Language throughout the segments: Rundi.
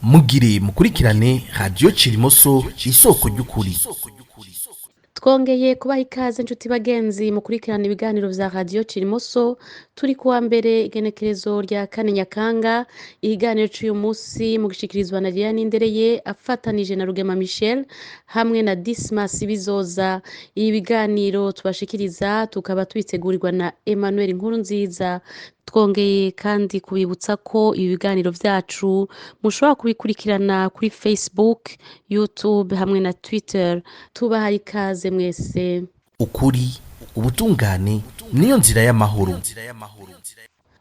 mugire mukurikirane radiyo Cirimoso isoko ry'ukuri. Twongeye kubaha ikaze inshuti bagenzi mukurikirana ibiganiro vya radiyo Cirimoso. Turi kuwa mbere igenekerezo rya 4 Nyakanga. Ikiganiro c'uyu musi mu gishikirizwa na Diane Ndereye afatanije na Rugema Michel hamwe na Dismas Bizoza. Ibi biganiro tubashikiriza tukaba tubitegurirwa na Emmanuel Nkurunziza. Twongeye kandi kubibutsa ko ibi biganiro vyacu mushobora kubikurikirana kuri Facebook, YouTube hamwe na Twitter. Tubahaye ikaze mwese. Ukuri, ubutungane niyo nzira y'amahoro.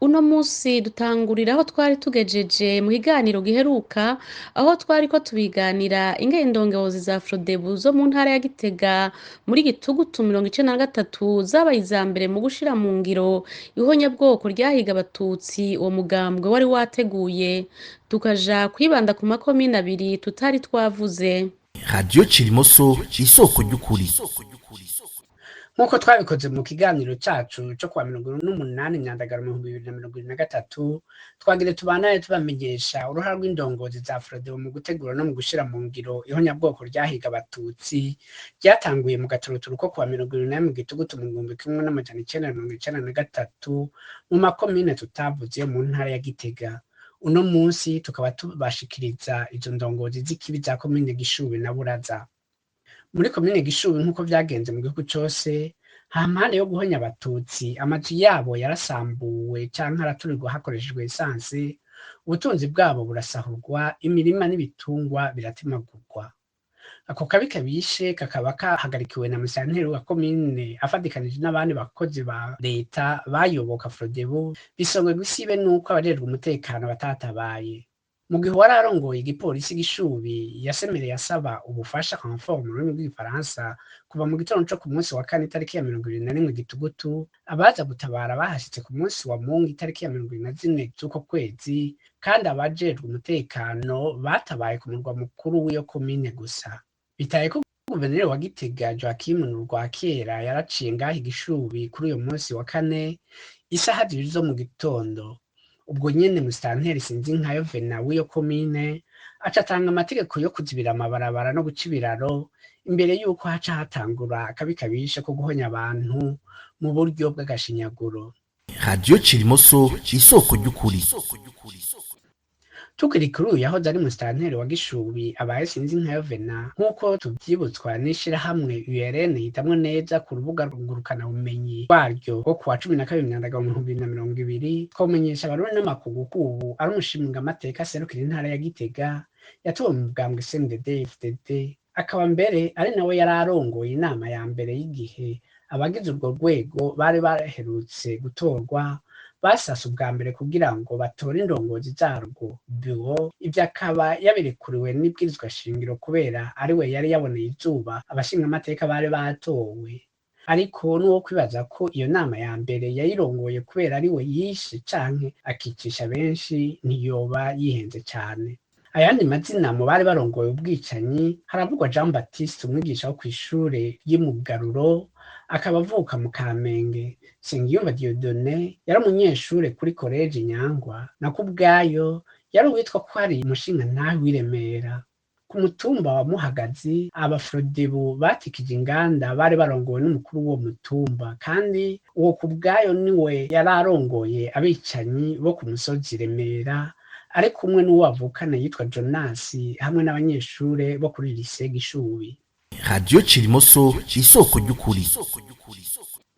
Uno musi dutangurira aho twari tugejeje mu kiganiro giheruka, aho twari ko tubiganira ingendongozi za Frodebu zo mu ntara ya Gitega muri Gitugutu 93 zabaye iza mbere mu gushira mu ngiro ihonyabwoko ryahiga abatutsi. Uwo mugambwe wari wateguye, tukaja kwibanda ku makomine abiri tutari twavuze. Radiyo Cirimoso isoko ry'ukuri. Nkuko twabikoze mu kiganiro cacu cyo kwa 28 Myandagaro 2023, twagire tubanaye tubamenyesha uruhara rw'indongozi za Frodebu mu gutegura no mu gushira mu ngiro ihonyabwoko ryahiga abatutsi ryatanguye mu gaturuturu ko kwa 28 mu Gitugutu mu 1993 mu makomine tutavuze mu ntara ya Gitega. Uno munsi tukaba tubashikiriza izo ndongozi z'ikibi za komine Gishubi na Buraza. Muri komine Gishubi nkuko vyagenze mu gihugu cose, hampande yo guhonya abatutsi amazu yabo yarasambuwe canke araturirwa hakoreshejwe esanse, ubutunzi bwabo burasahurwa, imirima n'ibitungwa biratemagurwa. Ako kabi kabishe kakaba kahagarikiwe na musanteri wa komine afadikanije n'abandi bakozi ba leta bayoboka Frodebu, bisongwe gusibe nuko abarerwa umutekano batatabaye. Mu gihe wararongoye igipolisi Gishubi yasemereye asaba ubufasha conforme mu rurimi rw'igifaransa kuva mu gitondo cyo ku munsi wa 4 itariki ya 21 Gitugutu, abaza gutabara bahashitse ku munsi wa Mungu itariki ya 24 z'uko kwezi, kandi abajejwe umutekano batabaye ku murwa mukuru w'iyo komine gusa. Bitaye ko guverineri wa Gitega Joachim Nurwakera yaraciye ngaho Gishubi kuri uyo munsi wa 4 isaha 2 zo mu gitondo. Ubwo nyene musanteri Sinzinkayo Vena w'iyo komine aca atanga amategeko yo kuzibira amabarabara no guca ibiraro imbere yuko haca hatangura akabi kabishe ko guhonya abantu mu buryo bw'agashinyaguro. Radiyo Cirimoso isoko ry'ukuri. Tukiri kuri uyu yahoze ari musanteri wa Gishubi abaye Sinzinkayo Vena, nkuko tuvyibutswa n'ishirahamwe URN hitamwo neza ku rubuga ngurukana bumenyi rwaryo rwo kuwa 12 Myandagaro 2020, twomenyesha abarundi n'amakungu kubu ari umushinga amateka aserukira intara ya Gitega yatowe mu bwambwe CNDD-FDD, akaba mbere ari nawe yararongoye inama ya mbere y'igihe abagize urwo rwego bari baherutse gutorwa basasa ubwa mbere kugira ngo batore indongozi zarwo bureau. Ivyo akaba yabirekuriwe n'ibwirizwa shingiro kubera ari we yari yaboneye izuba abashinga amateka bari batowe. Ariko nuwo kwibaza ko iyo nama ya mbere yayirongoye kubera ari we yishe canke akicisha benshi ntiyoba yihenze cane. Ayandi mazina mu bari barongoye ubwicanyi haravugwa Jean Baptiste, umwigisha wo kw'ishure y'Imugaruro, akaba avuka mu Kamenge. Sengiyumva Dieudonné yari umunyeshure kuri college Nyangwa, na kubwayo yari uwitwa ko ari umushinga ntahe w'Iremera. Ku mutumba wa Muhagazi abafrodebu batikije inganda bari barongowe n'umukuru w'uwo mutumba, kandi uwo kubwayo niwe yari arongoye abicanyi bo ku musozi Remera, ari kumwe n'uwo avukana yitwa Jonas hamwe n'abanyeshure bo kuri lycée Gishubi. Radiyo Cirimoso isoko ry'ukuri.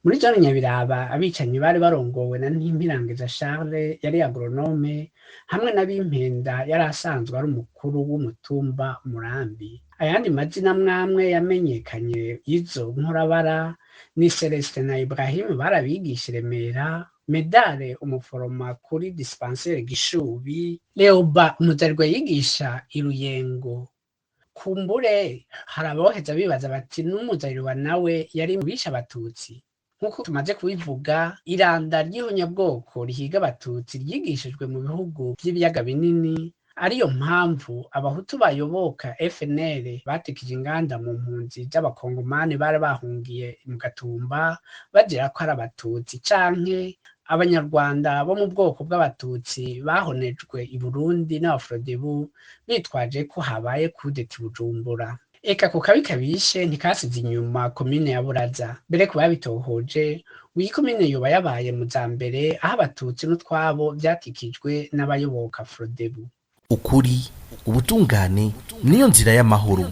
Muri Jana Nyabiraba abicanyi bari barongowe na Ntimpirangeza Charles yari agronome, hamwe n'abimpenda yari asanzwe ari umukuru w'umutumba Murambi. Ayandi mazina mwamwe yamenyekanye y'izo nkorabara ni Celestin na Ibrahim barabigisha Remera, Medare umuforoma kuri dispensaire Gishubi, Leoba umuzarirwa yigisha Iruyengo. Kumbure haraboheza bibaza bati n'umuzarirwa nawe yari mubisha abatutsi. Nkuko tumaze kubivuga, iranda ry'ihonyabwoko rihiga abatutsi ryigishijwe mu bihugu by'ibiyaga binini, ariyo mpamvu abahutu bayoboka FNL batikije inganda mu mpunzi z'abakongomani bari bahungiye mu Gatumba bagira ko ari abatutsi, canke abanyarwanda bo mu bwoko bw'abatutsi bahonejwe i Burundi n'abafrodebu bitwaje ko habaye kudeta i Bujumbura. Eka ku kabi kabishe ntikasize inyuma komine ya Buraza. Mbere ku babitohoje, iyi komine yoba yabaye mu za mbere aho abatutsi n'utwabo vyatikijwe n'abayoboka frodebu. ukuri ubutungane niyo nzira y'amahoro.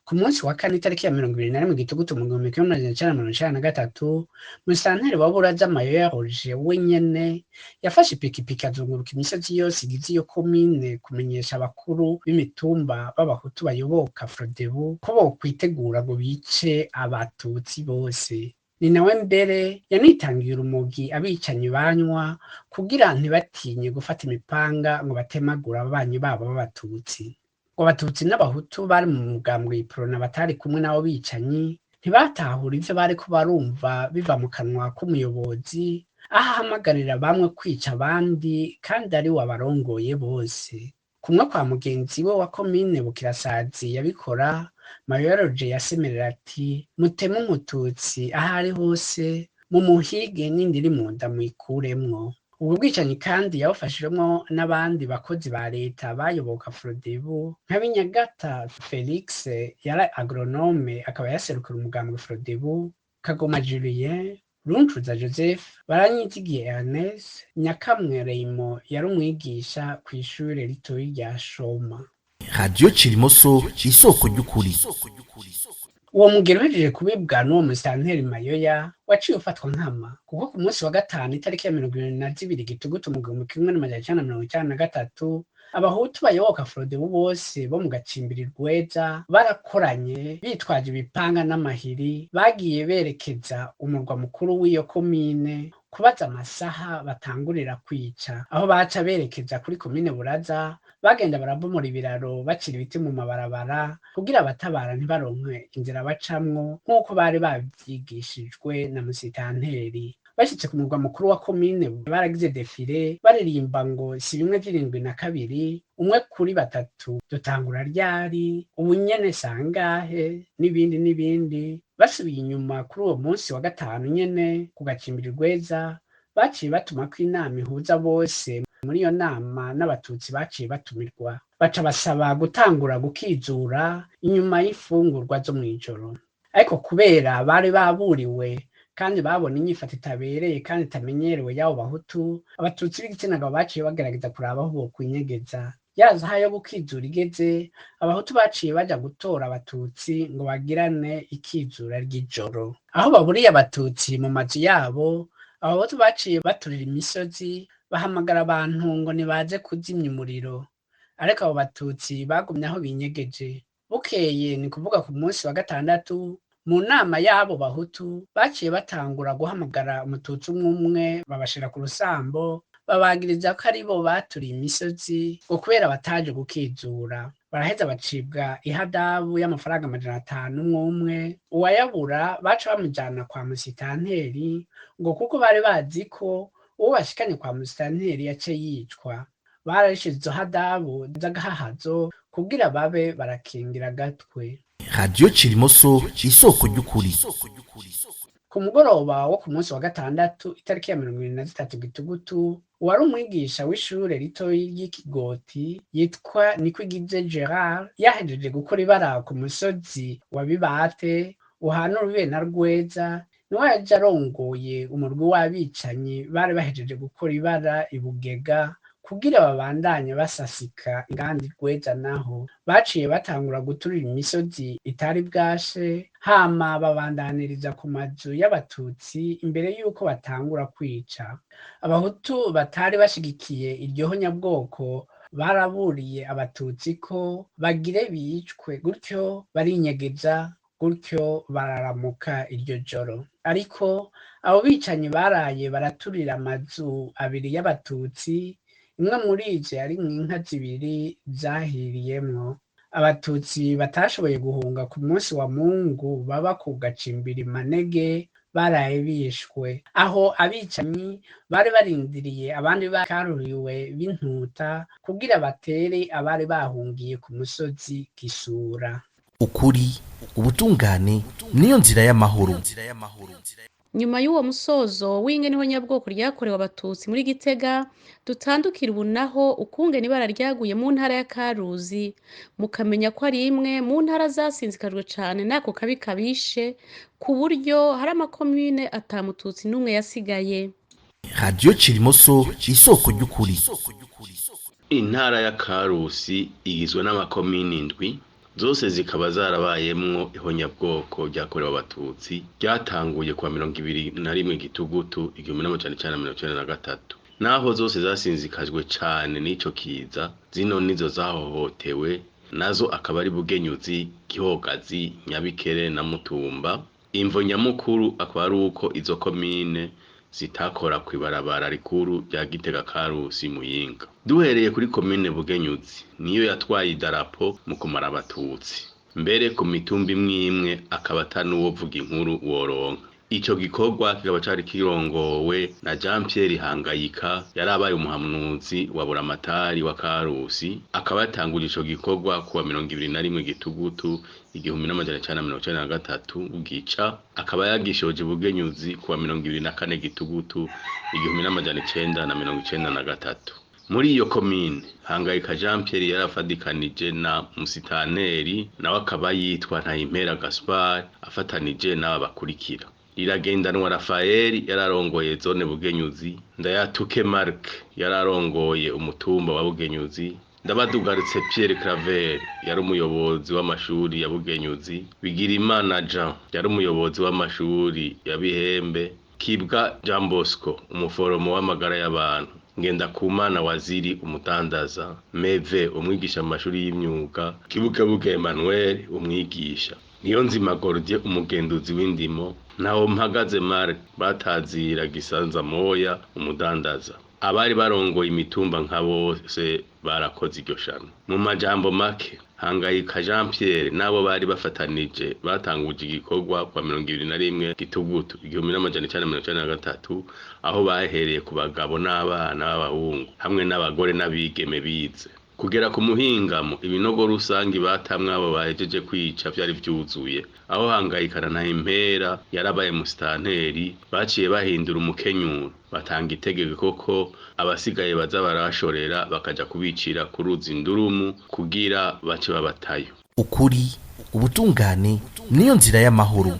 Ku munsi wa kane itariki ya 21 Gitugutu mu 1993, musitanteri wa Buraza Mayoya Roger wenyene yafashe ipikipiki azunguruka imisozi yose igize iyo komine kumenyesha abakuru b'imitumba b'abahutu bayoboka frodebu ko bokwitegura ngo bice abatutsi bose. Ni nawe mbere yanitangiye urumogi abicanyi banywa kugira ntibatinye gufata imipanga ngo batemagura ababanyi babo b'abatutsi. Ngo abatutsi n'abahutu bari mu mugambwe iprona batari kumwe nabo bicanyi ntibatahura ivyo bariko barumva biva mu kanwa k'umuyobozi aho ahamagarira bamwe kwica abandi kandi ari we abarongoye bose. Kumwe kwa mugenzi we wa komine Bukirasazi yabikora, Mayoya Roger yasemerera ati muteme umututsi aho ari hose mumuhige n'indiri mu nda muyikuremwo. Ubwo bwicanyi kandi yabufashijwemo n'abandi bakozi ba leta bayoboka frodebu nka Binyagata Felix yari agronome akaba yaserukira umugambwe frodebu, Kagoma Julien, Runcuza Joseph, Baranyizigiye Ernest, Nyakamwe Raymond yari umwigisha kw'ishure ritoyi rya Shoma. Radio Cirimoso isoko ry'ukuri. Uwo mugero uhejeje kubibwa n'uwo musitanteri Mayoya waciye ufatwa nkama, kuko ku munsi wa gatanu itariki ya 22 Gitugutu mu 1993 abahutu bayoboka frodebu bose bo mu gacimbiri Rweza barakoranye bitwaje ibipanga n'amahiri, bagiye berekeza umurwa mukuru w'iyo komine kubaza amasaha batangurira kwica. Aho baca berekeza kuri komine Buraza, bagenda barabomora ibiraro bacira ibiti mu mabarabara kugira abatabara ntibaronke inzira bacamwo nk'uko bari bavyigishijwe na musitanteri. Bashitse ku murwa mukuru wa komine baragize defile baririmba ngo si bimwe vy'72 umwe kuri batatu dutangura ryari ubu nyene sangahe n'ibindi. Basubiye inyuma kuri uwo munsi wa gatanu nyene ku gacimbiri Rweza, baciye batumako inama ihuza bose. Muri iyo nama n'abatutsi baciye batumirwa, baca basaba gutangura gukizura inyuma y'imfungurwa zo mw'ijoro. Ariko kubera bari baburiwe kandi babona inyifato itabereye kandi itamenyerewe y'abo bahutu, abatutsi b'igitsina gabo baciye bagerageza kuraba aho bokwinyegeza. Yaza yo gukizura igeze, abahutu baciye baja gutora abatutsi ngo bagirane ikizura ry'ijoro. Aho baburiye abatutsi mu mazu yabo, abahutu baciye baturira imisozi bahamagara abantu ngo nibaze kuzimya umuriro, ariko abo batutsi bagumye aho binyegeje. Bukeye ni kuvuga ku munsi wa gatandatu, mu nama y'abo bahutu baciye batangura guhamagara umututsi umwe babashira ku rusambo, babagiriza ko ari bo baturiye imisozi ngo kubera bataje gukizura. Baraheza bacibwa ihadabu y'amafaranga 500 umwe. Uwayabura baca bamujana kwa musitanteri ngo kuko bari bazi ko uwo bashikanye kwa musitanteri yace yicwa. Bararishize izo hadabu z'agahahazo kugira babe barakingira gatwe. Radio Cirimoso isoko ry'ukuri. Ku mugoroba wo ku munsi wa gatandatu itariki ya 23 Gitugutu, wari umwigisha w'ishure ritoyi ry'Ikigoti yitwa Nikwigize Gerard yahejeje gukora ibara ku musozi wa Bibate uhana urubibe na Rweza, niwe yaje arongoye umurwi w'abicanyi bari bahejeje gukora ibara i Bugega kugira babandanye basasika ingandi Rweza. Naho baciye batangura guturira imisozi itari bwashe, hama babandaniriza ku mazu y'abatutsi imbere y'uko batangura kwica. Abahutu batari bashigikiye iryo honyabwoko baraburiye abatutsi ko bagire bicwe, gutyo barinyegeza, gutyo bararamuka iryo joro. Ariko abo bicanyi baraye baraturira amazu abiri y'abatutsi, imwe muri izo yari nk'inka zibiri zahiriyemwo. Abatutsi batashoboye guhunga ku munsi wa Mungu baba ku gacimbiri Manege baraye bishwe, aho abicanyi bari barindiriye abandi bakaruriwe b'intuta kugira batere abari bahungiye ku musozi Gisura. Ukuri ubutungane niyo nzira y'amahoro. Nyuma y'uwo musozo w'ingene ihonyabwoko ryakorewe abatutsi muri Gitega, dutandukira ubu naho ukungene ibara ryaguye mu ntara ya Karuzi, mukamenya ko ari imwe mu ntara zasinzikajwe cane n'ako kabi kabishe, ku buryo hari amakomine ata mututsi n'umwe yasigaye. Radio Cirimoso isoko ry'ukuri. Intara ya Karusi igizwe n'amakomine indwi, zose zikaba zarabayemwo ihonyabwoko ryakorewe abatutsi ryatanguye kuwa 21 Gitugutu 1993. Naho zose zasinzikajwe cane n'ico kiza, zino nizo zahohotewe, nazo akaba ari Bugenyuzi, Gihogazi, Nyabikere na Mutumba. Imvo nyamukuru akaba ari uko izo komine zitakora kw'ibarabara rikuru rya Gitega Karusi Muyinga. Duhereye kuri komine Bugenyuzi, niyo yatwaye idarapo mu kumara abatutsi. Mbere ku mitumba imwe akaba atanuwovuga inkuru woronka. Ico gikorwa kikaba cari kirongowe na Jean Pierre Hangayika, yarabaye umuhanuzi wa buramatari wa Karusi, akaba yatanguje ico gikorwa kuwa 21 Gitugutu 1993 bugica, akaba yagishoje Bugenyuzi kuwa 24 Gitugutu 1993. Muri iyo komine Hangayika Jean Pierre yarafadikanije na musitaneri, nawe akaba yitwa Ntahimpera Gaspard, afatanije n'aba bakurikira: Iragendanwa Rafael yararongoye zone Bugenyuzi, Ndayatuke Mark yararongoye umutumba wa Bugenyuzi, Ndabadugarutse Pierre Claver yari umuyobozi w'amashuri ya Bugenyuzi, Bigirimana Jean yari umuyobozi w'amashuri ya Bihembe, Kibwa Jean Bosco umuforomo w'amagara y'abantu, Ngendakumana Waziri umutandaza, Meve umwigisha mu mashuri y'imyuga, Kibugabuga Emmanuel umwigisha, Niyonzima Gordier umugenduzi w'indimo, naho Mpagaze Mark batazira Gisanza Moya umudandaza. Abari barongoye imitumba nka bose barakoze iryo shano. Mu majambo make, Hangayika Jean Pierre nabo bari bafatanije batanguje igikorwa kwa 21 Gitugutu 1993, aho bahereye ku bagabo n'abana b'abahungu hamwe n'abagore n'abigeme bize. Kugera ku muhingamo ibinogo rusangi batamwe abo bahejeje kwica vyari vyuzuye, aho Hangayika na Ntahimpera yarabaye musitanteri, baciye bahindura umukenyuro, batanga itegeko ko abasigaye baza barashorera bakaja kubicira ku ruzi Ndurumu kugira bace babatayo. Ukuri, ubutungane niyo nzira y'amahoro.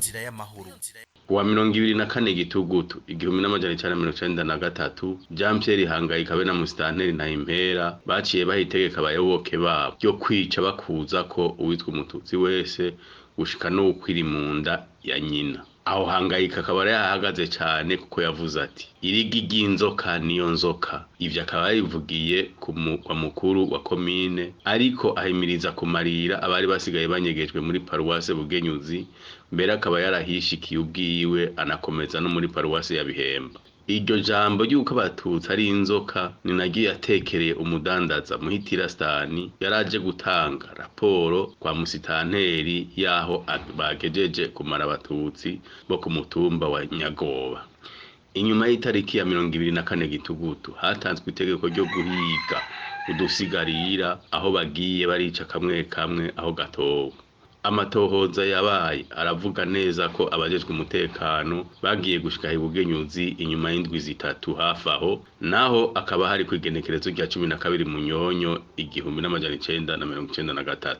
Kuwa 24 Gitugutu 1993, Jean Pierre Hangayika be na musitanteri Ntahimpera baciye bahitegeka abayoboke babo byo kwica bakuza ko uwitwa umututsi wese gushika no ukwiri mu nda ya nyina. Aho Hangayika akaba yahagaze cyane kuko yavuze ati irigi ry'inzoka niyo nzoka. Ivyo akaba yivugiye ku mugwa mukuru wa komine, ariko ahimiriza kumarira abari basigaye banyegejwe muri paruwase Bugenyuzi, mbere akaba yarahishikiye ubwiwe anakomeza no muri paruwase ya Bihemba. Iryo jambo ry'uko abatutsi ari inzoka ni nagiye atekereye umudandaza Muhitira Stani yaraje gutanga raporo kwa musitanteri yaho bagejeje kumara abatutsi bo ku mutumba wa Nyagoba. Inyuma y'itariki ya 24 Gitugutu hatanzwe itegeko ryo guhiga udusigarira aho bagiye barica kamwe kamwe aho gatowe. Amatohoza yabaye aravuga neza ko abajejwe umutekano bagiye gushika Bugenyuzi inyuma y'indwi zitatu hafi aho, naho akaba hari kwigenekerezo rya 12 Munyonyo 1993.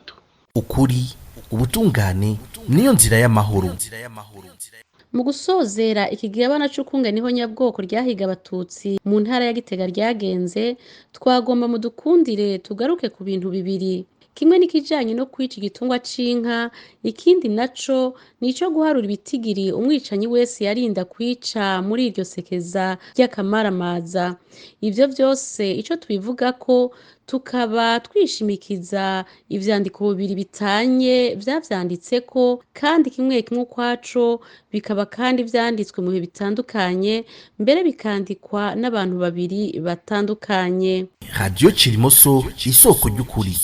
Ukuri, ubutungane niyo nzira y'amahoro. Mu gusozera ikigabana c'ukungene ihonyabwoko ryahiga abatutsi mu ntara ya Gitega ryagenze, twagomba mu dukundire tugaruke ku bintu bibiri. Kimwe nikijanye no kwica igitungwa c'inka, ikindi naco nico guharura ibitigiri umwicanyi wese yarinda kwica muri iryo sekeza ry'akamaramaza. Ivyo vyose ico tubivuga ko tukaba twishimikiza ivyandiko bibiri bitanye vyavyanditseko, kandi kimwe kimwe ukwaco, bikaba kandi vyanditswe mu bihe bitandukanye, mbere bikandikwa n'abantu babiri batandukanye. Radio Cirimoso isoko ry'ukuri.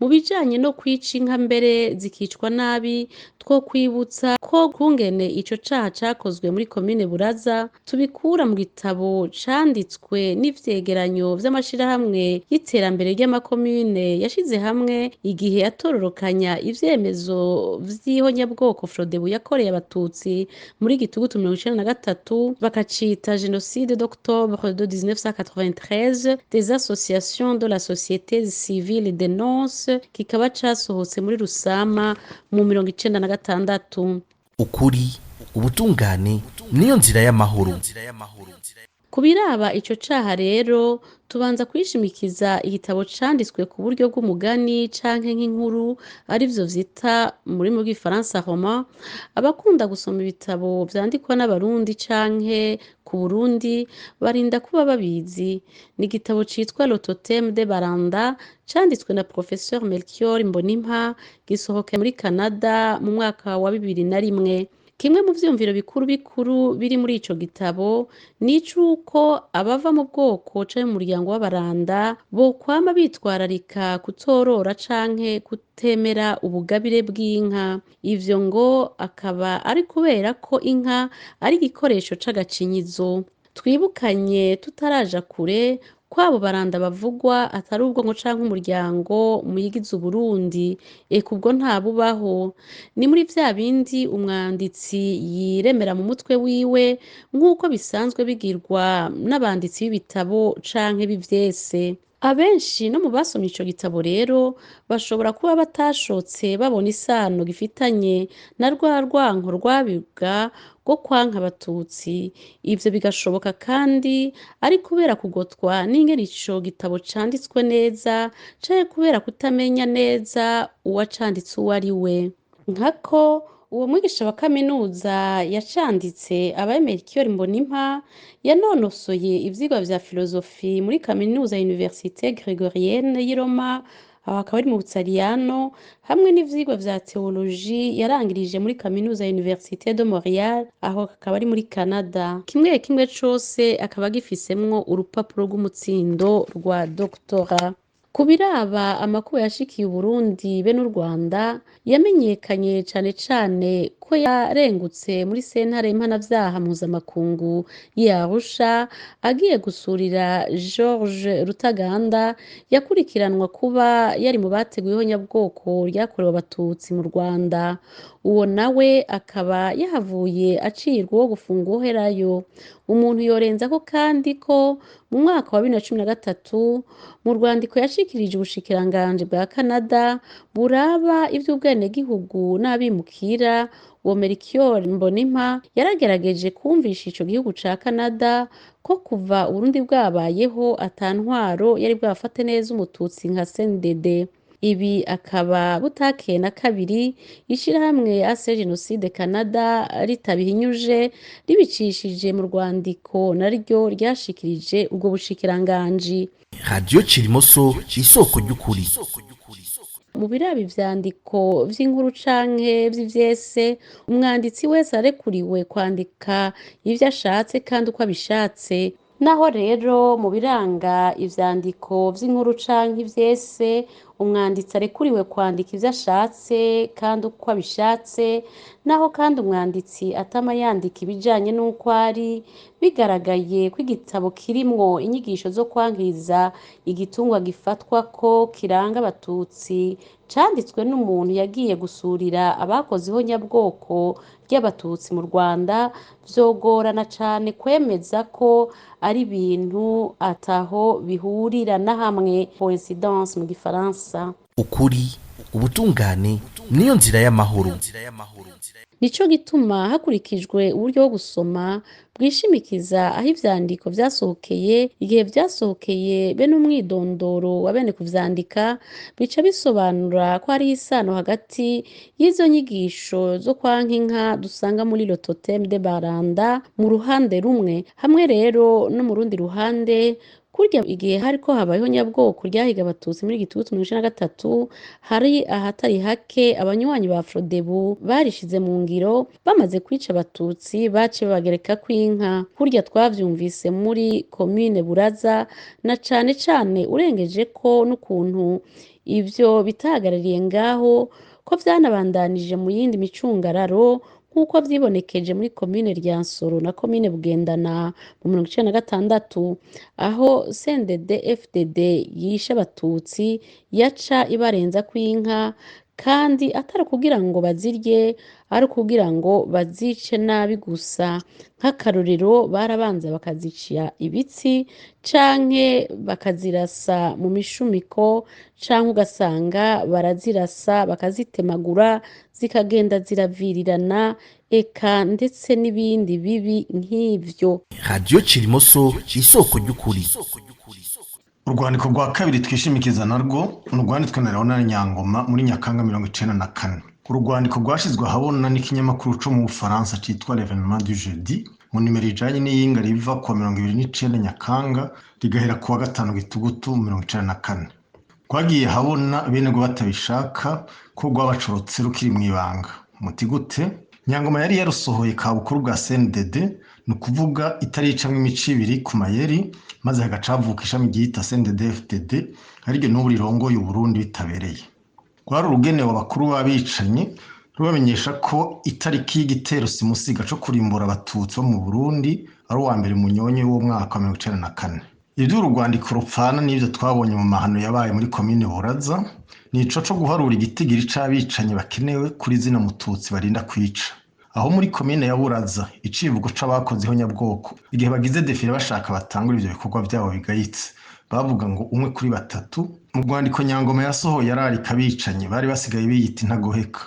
Mu bijanye no kwica inka mbere zikicwa nabi, twokwibutsa ko kungene ico caha cakozwe muri komine Buraza tubikura mu gitabo canditswe n'ivyegeranyo vy'amashirahamwe y'iterambere ry'amakomine yashize hamwe igihe yatororokanya ivyemezo vy'ihonyabwoko Frodebu yakoreye abatutsi muri Gitugutu 1993 bakacita génocide d'octobre de 1993 des associations de la société civile dénonce kikaba casohotse muri Rusama mu 1996. ukuri ubutungane niyo nzira y'amahoro. Kubiraba ico caha rero tubanza kwishimikiza igitabo canditswe ku buryo bw'umugani canke nk'inkuru arivyo vyita muri mu Gifaransa roman. Abakunda gusoma ibitabo vyandikwa n'abarundi canke ku Burundi barinda kuba babizi. Ni igitabo citwa Le Totem de Baranda canditswe na Professeur Melchior Mbonimpa gisohoke muri Canada mu mwaka wa 2001. Kimwe mu vyumviro bikuru bikuru biri muri ico gitabo ni cuko abava mu bwoko canke mu muryango w'abaranda bo kwama bitwararika kutorora canke kutemera ubugabire bw'inka. Ivyo ngo akaba ari kubera ko inka ari igikoresho c'agacinyizo. Twibukanye tutaraja kure kwabo baranda bavugwa atari ubwonko canke umuryango muyigize Uburundi, eka ubwo ntabubaho. Ni muri vya bindi umwanditsi yiremera mu mutwe wiwe nk'uko bisanzwe bigirwa n'abanditsi b'ibitabo canke b'ivyese. Abenshi no mu basomye ico gitabo rero bashobora kuba batashotse babona isano gifitanye na rwa rwanko rwabibwa rwo kwanka abatutsi. Ivyo bigashoboka kandi ari kubera kugotwa n'ingene ico gitabo canditswe neza canke kubera kutamenya neza uwacanditse uwo ari we. Nkako uwo mwigisha wa kaminuza yacanditse abaye Melchior Mbonimpa yanonosoye ivyigwa vya filozofi muri kaminuza Université Grégorienne y'i Roma, aho akaba ari mu Butaliyano, hamwe n'ivyigwa vya teoloji yarangirije muri kaminuza Université de Montréal, aho akaba ari muri Canada. Kimwe kimwe cose akaba gifisemwo urupapuro rw'umutsindo rwa doctorat. Kubiraba amakuba yashikiye Uburundi be n'u Rwanda yamenyekanye cane cane ko yarengutse muri sentare mpanavyaha mpuzamakungu y'Arusha agiye gusurira George Rutaganda yakurikiranwa kuba yari mu bateguye ihonyabwoko ryakorewe abatutsi mu Rwanda. Uwo nawe akaba yahavuye acirwa uwo gufunga uherayo. Umuntu yorenzako kandi ko mu mwaka wa 2013 mu rwandiko yashikirije ubushikiranganji bwa Canada buraba ivy'ubwenegihugu n'abimukira, uwo Melchior Mbonimpa yaragerageje kumvisha ico gihugu ca Canada ko kuva Uburundi bwabayeho ata ntwaro yari bwafate neza umututsi nka CNDD. Ibi akaba butakeye na kabiri ishirahamwe Ase Genocide Canada ritabihinyuje ribicishije mu rwandiko naryo ryashikirije ubwo bushikiranganji. Radio Cirimoso isoko ry'ukuri. Mu biraba ivyandiko vy'inkuru canke vy'ivyese, umwanditsi wese arekuriwe kwandika ivyo ashatse kandi uko abishatse. Naho rero mu biranga ivyandiko vy'inkuru canke ivyese, umwanditsi arekuriwe kwandika ivyo ashatse kandi uko abishatse, naho kandi umwanditsi atama yandika ibijanye n'uko ari, bigaragaye ko igitabo kirimwo inyigisho zo kwankiriza igitungwa gifatwa ko kiranga abatutsi, canditswe n'umuntu yagiye gusurira abakoze ihonyabwoko ry'abatutsi mu Rwanda, vyogorana cane kwemeza ko ari ibintu ataho bihurira na hamwe, coincidence mu Gifaransa. Ukuri ubutungane niyo nzira y'amahoro. Nico gituma hakurikijwe uburyo bwo gusoma bwishimikiza aho ivyandiko vyasohokeye, igihe vyasohokeye be n'umwidondoro wa bene kuvyandika, bica bisobanura ko hariho isano hagati y'izo nyigisho zo kwanka inka dusanga muri Le Totem de Baranda mu ruhande rumwe, hamwe rero no mu rundi ruhande kurya igihe hariko habayeho nyabwoko ryahiga abatutsi muri Gitugutu 1993, hari ahatari hake abanywanyi ba Frodebu barishize mu ngiro, bamaze kwica abatutsi bace babagerekako inka. Kurya twavyumvise muri komine Buraza, na cane cane urengeje ko n'ukuntu ivyo bitahagarariye ngaho, ko vyanabandanije mu yindi micungararo nk'uko vyibonekeje muri komine Ryansoro na komine Bugendana mu 1996 aho CNDD FDD yishe abatutsi yaca ibarenza kw'inka kandi atari kugira ngo bazirye ari kugira ngo bazice nabi gusa. Nk'akarorero barabanza bakazica ibitsi canke bakazirasa mu mishumiko canke ugasanga barazirasa bakazitemagura zikagenda ziravirirana eka ndetse n'ibindi bibi nk'ivyo. Radio Cirimoso isoko ry'ukuri. Urwandiko rwa kabiri twishimikiza narwo urwanditswe na Leonard Nyangoma muri Nyakanga 1994. Urwandiko rwashizwe ahabona n'ikinyamakuru cyo mu Bufaransa citwa L'Événement du Jeudi mu nimero ijanye n'iyinga riva ku 29 Nyakanga rigahera ku wa 5 Gitugutu 1994. Rwagiye habona bene go batabishaka ko rwabacorotse rukiri mu ibanga. Muti gute? Nyangoma yari yarusohoye ka bukuru bwa CNDD no kuvuga itaricamwe imici ibiri ku mayeri maze hagacavuka ishami ryita CNDD-FDD ariryo n'ubu rirongoye Burundi bitabereye. Rwari urugenewe abakuru babicanye rubamenyesha ko itariki y'igitero simusiga cyo kurimbura abatutsi bo mu Burundi ari uwa mbere mu nyonyo w'uwo mwaka wa 1994. Ivyo urwandiko rupfana n'ivyo twabonye mu mahano yabaye muri komine Buraza nico cyo guharura igitigiri c'abicanye bakenewe kuri zina mututsi barinda kwica. Aho muri komine ya Buraza icivugo c'abakozeho nyabwoko igihe bagize defile bashaka batangura ivyo bikorwa byabo bigayitse bavuga ngo umwe kuri batatu. Mu rwandiko Nyangoma yasohoye yararika bicanye bari basigaye biyita intagoheka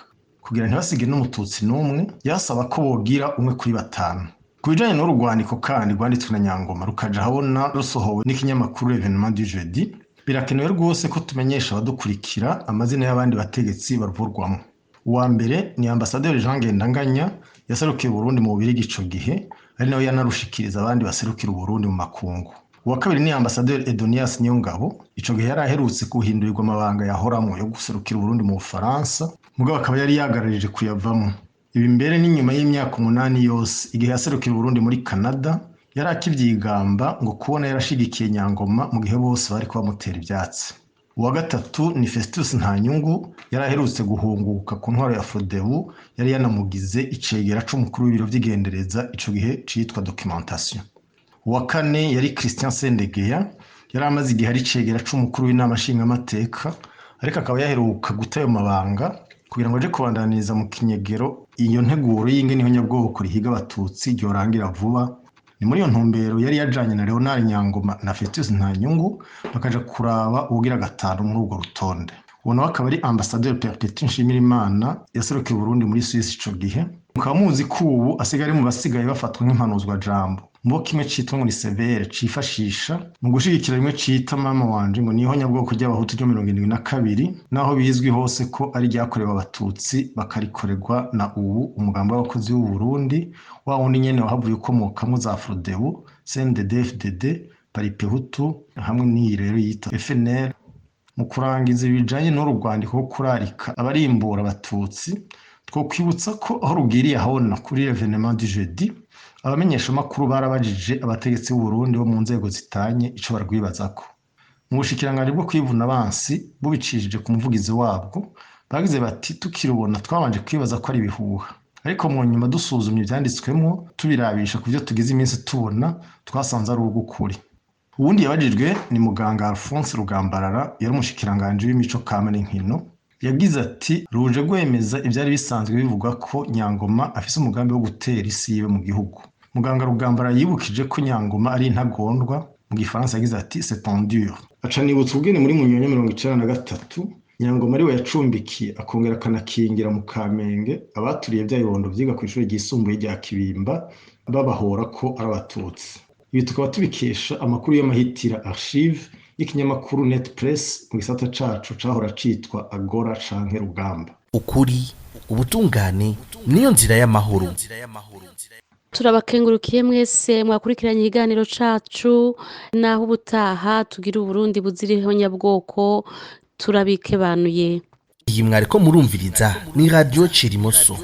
kugira ntibasige n'umututsi n'umwe yasaba ko bogira umwe kuri batanu. Kubijanye n'urwandiko kandi rwanditswe na Nyangoma rukaja habona rusohowe n'ikinyamakuru L'Événement du Jeudi birakenewe rwose ko tumenyesha abadukurikira amazina y'abandi bategetsi baruvurwamo. Uwa mbere ni Ambassadeur Jean Ngendanganya yaserukiye Burundi mu Bubiligi ico gihe ari nawe yanarushikiriza abandi baserukira Burundi mu makungu. Uwa kabiri ni Ambassadeur Edonias Nyongabo ico gihe yari aherutse kuhindurirwa amabanga yahoramwo yo guserukira Burundi mu Bufaransa mugabo akaba yari yagararije kuyavamo. Ibi mbere ni nyuma y'imyaka 8 yose igihe yaserukira Burundi muri Canada yari akivyigamba ngo kubona yarashigikiye Nyangoma mu gihe bose bari kubamutera ivyatsi. Uwa gatatu ni Festus Ntanyungu yari aherutse guhunguka ku ntwaro ya Frodebu yari yanamugize icegera c'umukuru w'ibiro vy'igendereza ico gihe citwa documentation. Uwa kane yari Christian Sendegeya yari amaze igihe ari icegera c'umukuru w'inama nshingamateka ariko akaba yaheruka guta ayo mabanga kugira ngo aje kubandaniriza mu kinyegero iyo nteguro y'ingene ihonyabwoko rihiga abatutsi ryorangira vuba. Ni muri iyo ntumbero yari yajanye na Leonard Nyangoma na Festus Ntanyungu bakaja kuraba ubugira gatanu muri urwo rutonde. Uwo nawe akaba ari Ambassadeur Perpetuel Nshimirimana yaserukiye Burundi muri Suisse ico gihe. Mukaba muzi ko ubu asigaye mu basigaye bafatwa nk'impanuzwa jambo. Mbo kimwe citwa ngo ni severe cifashisha mu gushigikira rimwe cita mama wanje ngo niho nyabwoko ry'abahutu ryo 72 naho bizwi hose ko ari ryakorewe abatutsi bakarikorerwa na ubu umugambo w'abakozi w'u Burundi wa wundi nyene wahavuye ukomokamwo za Frodebu CNDD-FDD Paripehutu hamwe n'iyi rero yita FNL. Mu kurangiza ibijanye n'urugwandiko rwo kurarika abarimbura abatutsi two kwibutsa ko aho rugiriye habona kuri L'Événement du Jeudi abamenyesha makuru barabajije abategetsi b'u Burundi bo mu nzego zitanye ico barwibazako. Mu bushikiranganje bwo kwivuna abansi bubicishije ku muvugizi wabwo bagize bati tukirubona twabanje kwibaza ko ari bihuha ariko mu nyuma dusuzumye ivyanditswemo tubirabisha kuvyo tugize iminsi tubona twasanze ari ugukuri. Ubundi yabajijwe ni muganga Alphonse Rugambarara yari umushikiranganje w'imico kama n'inkino yagize ati ruje gwemeza ivyari bisanzwe bivuga ko Nyangoma afise umugambi wo gutera isi yiwe mu gihugu. Muganga Rugambara yibukije ko Nyangoma ari intagondwa mu gifaransa yagize ati c'est tendu. Aca nibutsa ubwene muri Munyonyo 1993 Nyangoma ari we yacumbikiye akongera kanakingira mu Kamenge abaturiye vyayibondo vyiga ku ishuri ryisumbuye rya Kibimba babahora ko ari abatutsi. Ibi tukaba tubikesha amakuru y'amahitira archive y'ikinyamakuru Net Press mu gisata cacu cahora citwa Agora canke Rugamba. Ukuri ubutungane niyo nzira y'amahoro. Turabakengurukiye mwese mwakurikiranye ikiganiro cacu naho ubutaha tugira Uburundi buziriho nyabwoko turabikebanuye. Iyi mwariko murumviriza ni Radio Cirimoso.